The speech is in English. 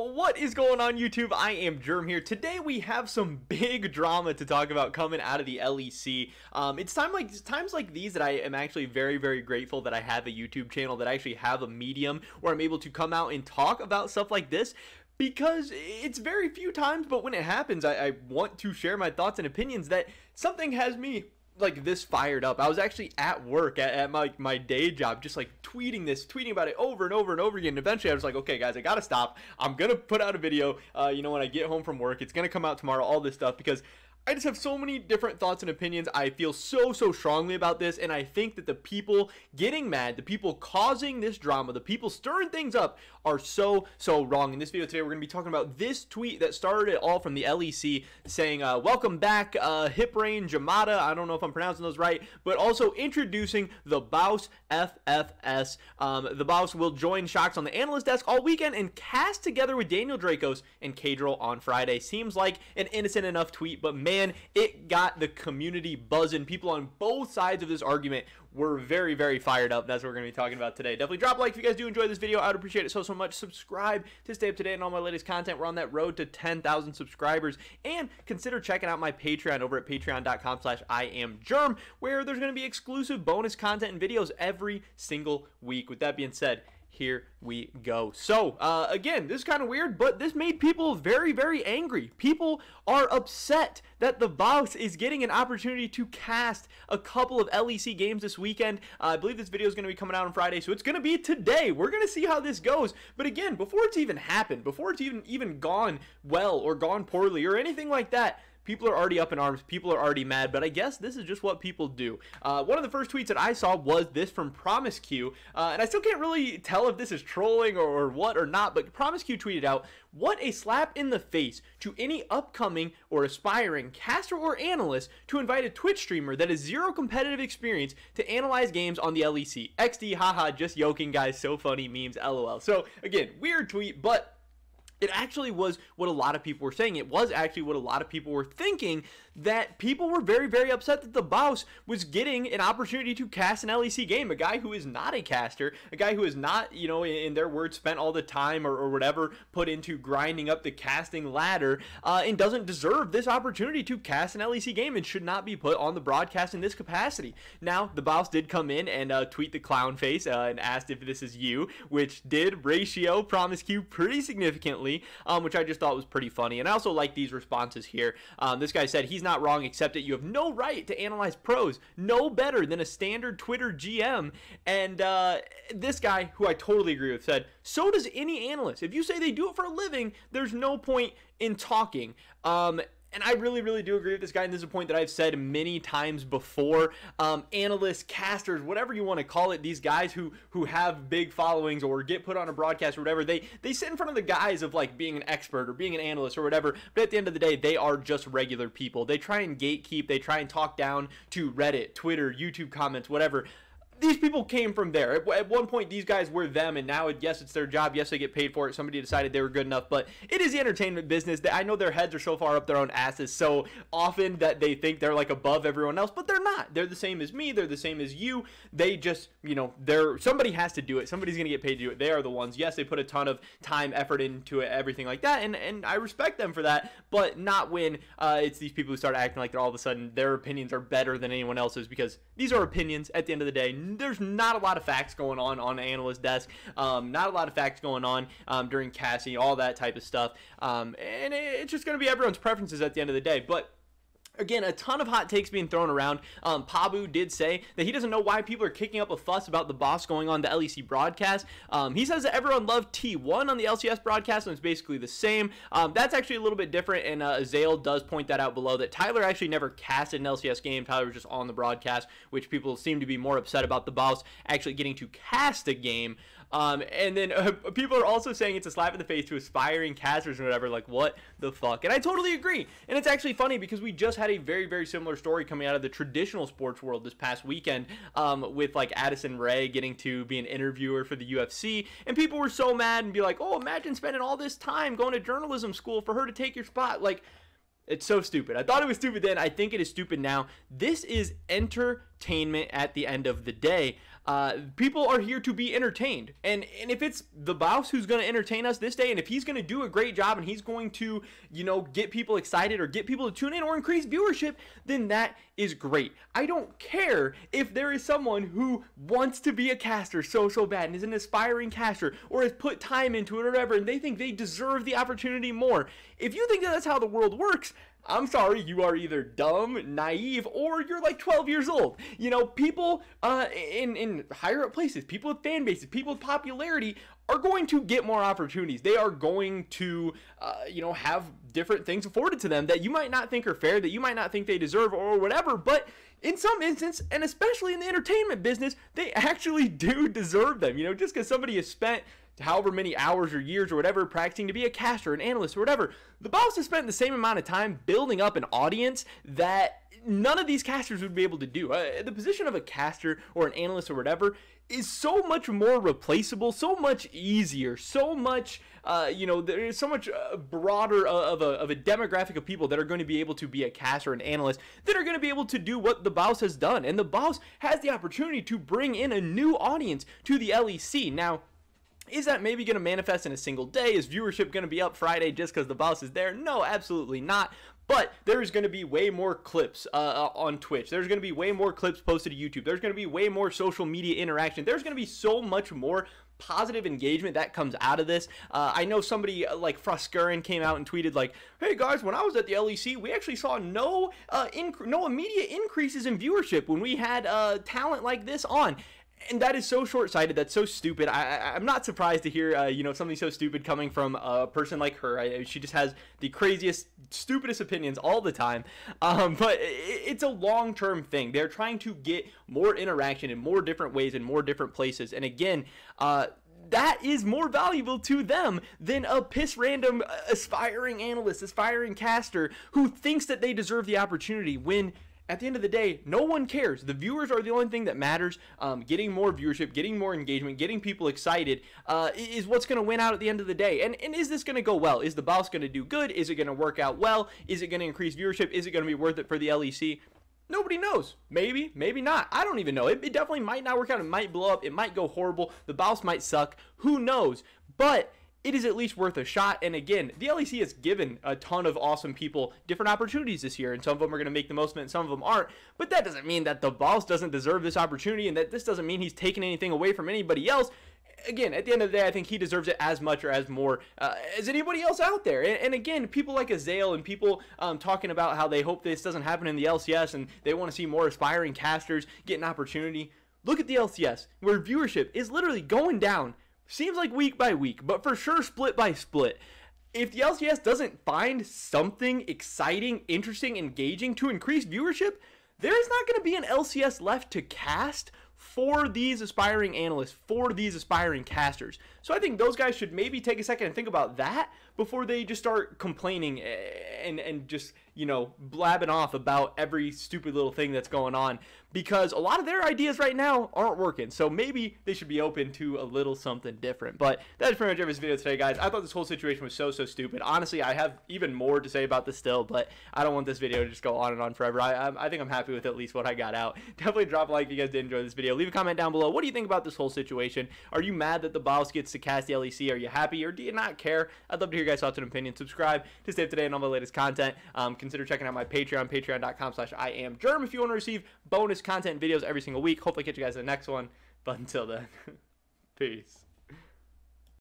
What is going on, YouTube? I am Germ here. Today we have some big drama to talk about coming out of the LEC. It's times like these that I am actually very grateful that I have a YouTube channel, that I actually have a medium where I'm able to come out and talk about stuff like this. Because it's very few times, but when it happens, I want to share my thoughts and opinions that something has me like this fired up. I was actually at work at my day job, just like tweeting about it over and over again. And eventually I was like, okay guys, I gotta stop. I'm gonna put out a video, when I get home from work. It's gonna come out tomorrow, all this stuff, because I just have so many different thoughts and opinions. I feel so strongly about this, and I think that the people getting mad, the people causing this drama, the people stirring things up are so wrong. In this video today, we're going to be talking about this tweet that started it all from the LEC saying, welcome back, Hip Rain Jamada. I don't know if I'm pronouncing those right, but also introducing TheBausFFS. The Baus will join Shocks on the analyst desk all weekend and cast together with Daniel Dracos and Kadrill on Friday. Seems like an innocent enough tweet, but man, it got the community buzzing. People on both sides of this argument were very fired up. That's what we're going to be talking about today. Definitely drop a like if you guys do enjoy this video. I would appreciate it so much. Subscribe to stay up to date on all my latest content. We're on that road to 10,000 subscribers. And consider checking out my Patreon over at patreon.com/IamGerm, where there's going to be exclusive bonus content and videos every single week. With that being said, here we go. So, again, this is kind of weird, but this made people very angry. People are upset that the Baus is getting an opportunity to cast a couple of LEC games this weekend. I believe this video is going to be coming out on Friday, so it's going to be today. We're going to see how this goes. But again, before it's even happened, before it's even gone well or gone poorly or anything like that, people are already up in arms. People are already mad, but I guess this is just what people do. One of the first tweets that I saw was this from PromiseQ, and I still can't really tell if this is trolling or what or not, but PromiseQ tweeted out, "What a slap in the face to any upcoming or aspiring caster or analyst to invite a Twitch streamer that has zero competitive experience to analyze games on the LEC. XD, haha, just joking, guys. So funny, memes, LOL." So again, weird tweet, but it actually was what a lot of people were saying. It was actually what a lot of people were thinking, that people were very upset that the Baus was getting an opportunity to cast an LEC game. A guy who is not a caster, a guy who is not, in their words, spent all the time or whatever put into grinding up the casting ladder, and doesn't deserve this opportunity to cast an LEC game and should not be put on the broadcast in this capacity. Now, the Baus did come in and tweet the clown face and asked if this is you, which did ratio PromiseQ pretty significantly. Which I just thought was pretty funny. And I also like these responses here. This guy said, "He's not wrong, except that you have no right to analyze pros no better than a standard Twitter GM." And this guy, who I totally agree with, said, "So does any analyst. If you say they do it for a living, there's no point in talking." And I really do agree with this guy, and this is a point that I've said many times before. Analysts, casters, whatever you want to call it, these guys who have big followings or get put on a broadcast or whatever, they sit in front of the guise of like being an expert or being an analyst or whatever, but at the end of the day, they are just regular people. They try and gatekeep, they try and talk down to Reddit, Twitter, YouTube comments, whatever. These people came from there. At one point, these guys were them, and now, yes, it's their job. Yes, they get paid for it. Somebody decided they were good enough, but it is the entertainment business. I know their heads are so far up their own asses so often that they think they're like above everyone else, but they're not. They're the same as me. They're the same as you. They just, somebody has to do it. Somebody's going to get paid to do it. They are the ones. Yes, they put a ton of time, effort into it, everything like that, and I respect them for that, but not when it's these people who start acting like they're all of a sudden their opinions are better than anyone else's, because these are opinions at the end of the day. There's not a lot of facts going on the analyst desk, not a lot of facts going on during casting, all that type of stuff, and it's just going to be everyone's preferences at the end of the day. But again, a ton of hot takes being thrown around. Pabu did say that he doesn't know why people are kicking up a fuss about the Baus going on the LEC broadcast. He says that everyone loved T1 on the LCS broadcast, and it's basically the same. That's actually a little bit different, and Zale does point that out below, that Tyler actually never casted an LCS game. Tyler was just on the broadcast, which people seem to be more upset about the Baus actually getting to cast a game. And then people are also saying it's a slap in the face to aspiring casters and whatever. Like, what the fuck? And I totally agree. And it's actually funny because we just had a very similar story coming out of the traditional sports world this past weekend, with like Addison Rae getting to be an interviewer for the UFC, and people were so mad and be like, "Oh, imagine spending all this time going to journalism school for her to take your spot." Like, it's so stupid. I thought it was stupid then. I think it is stupid now. This is entertainment at the end of the day. People are here to be entertained, and if it's the Baus who's going to entertain us this day, and if he's going to do a great job, and he's going to, you know, get people excited or get people to tune in or increase viewership, then that is great. I don't care if there is someone who wants to be a caster so bad and is an aspiring caster or has put time into it or whatever, and they think they deserve the opportunity more. If you think that that's how the world works, I'm sorry, you are either dumb, naive, or you're like 12 years old. You know, people in higher up places, people with fan bases, people with popularity are going to get more opportunities. They are going to, you know, have different things afforded to them that you might not think are fair, that you might not think they deserve or whatever, but in some instance, and especially in the entertainment business, they actually do deserve them. You know, just because somebody has spent however many hours or years or whatever practicing to be a caster, an analyst, or whatever, the Baus has spent the same amount of time building up an audience that none of these casters would be able to do. The position of a caster or an analyst or whatever is so much more replaceable, so much easier, so much, you know, there's so much broader of a demographic of people that are going to be able to be a caster, an analyst, that are going to be able to do what the Baus has done. And the Baus has the opportunity to bring in a new audience to the LEC. Now, is that maybe going to manifest in a single day? Is viewership going to be up Friday just because the Baus is there? No, absolutely not. But there's going to be way more clips on Twitch. There's going to be way more clips posted to YouTube. There's going to be way more social media interaction. There's going to be so much more positive engagement that comes out of this. I know somebody like Froskurin came out and tweeted like, hey guys, when I was at the LEC, we actually saw no immediate increases in viewership when we had talent like this on. And that is so short-sighted. That's so stupid. I'm not surprised to hear, you know, something so stupid coming from a person like her. She just has the craziest, stupidest opinions all the time. But it's a long-term thing. They're trying to get more interaction in more different ways in more different places. And again, that is more valuable to them than a piss random aspiring analyst, aspiring caster who thinks that they deserve the opportunity when at the end of the day, no one cares. The viewers are the only thing that matters. Getting more viewership, getting more engagement, getting people excited is what's going to win out at the end of the day. And is this going to go well? Is the Baus going to do good? Is it going to work out well? Is it going to increase viewership? Is it going to be worth it for the LEC? Nobody knows. Maybe, maybe not. I don't even know. It definitely might not work out. It might blow up. It might go horrible. The Baus might suck. Who knows? But it is at least worth a shot. And again, the LEC has given a ton of awesome people different opportunities this year, and some of them are going to make the most of it and some of them aren't. But that doesn't mean that the Baus doesn't deserve this opportunity, and that this doesn't mean he's taking anything away from anybody else. Again, at the end of the day, I think he deserves it as much or as more as anybody else out there. And again, people like Azale and people talking about how they hope this doesn't happen in the LCS and they want to see more aspiring casters get an opportunity. Look at the LCS, where viewership is literally going down. Seems like week by week, but for sure split by split. If the LCS doesn't find something exciting, interesting, engaging to increase viewership, there's not going to be an LCS left to cast for these aspiring analysts, for these aspiring casters. So I think those guys should maybe take a second and think about that before they just start complaining and just, you know, blabbing off about every stupid little thing that's going on, because a lot of their ideas right now aren't working. So maybe they should be open to a little something different. But that's pretty much every video today, guys. I thought this whole situation was so stupid. Honestly, I have even more to say about this still, but I don't want this video to just go on and on forever. I think I'm happy with at least what I got out. Definitely drop a like if you guys did enjoy this video. Leave a comment down below. What do you think about this whole situation? Are you mad that the Baus gets to cast the LEC? Are you happy, or do you not care? I'd love to hear your guys' thoughts and opinions. Subscribe to stay up to date on all my latest content. Consider checking out my Patreon, patreon.com/IamGerm, if you want to receive bonus content and videos every single week. Hopefully catch you guys in the next one. But until then, peace.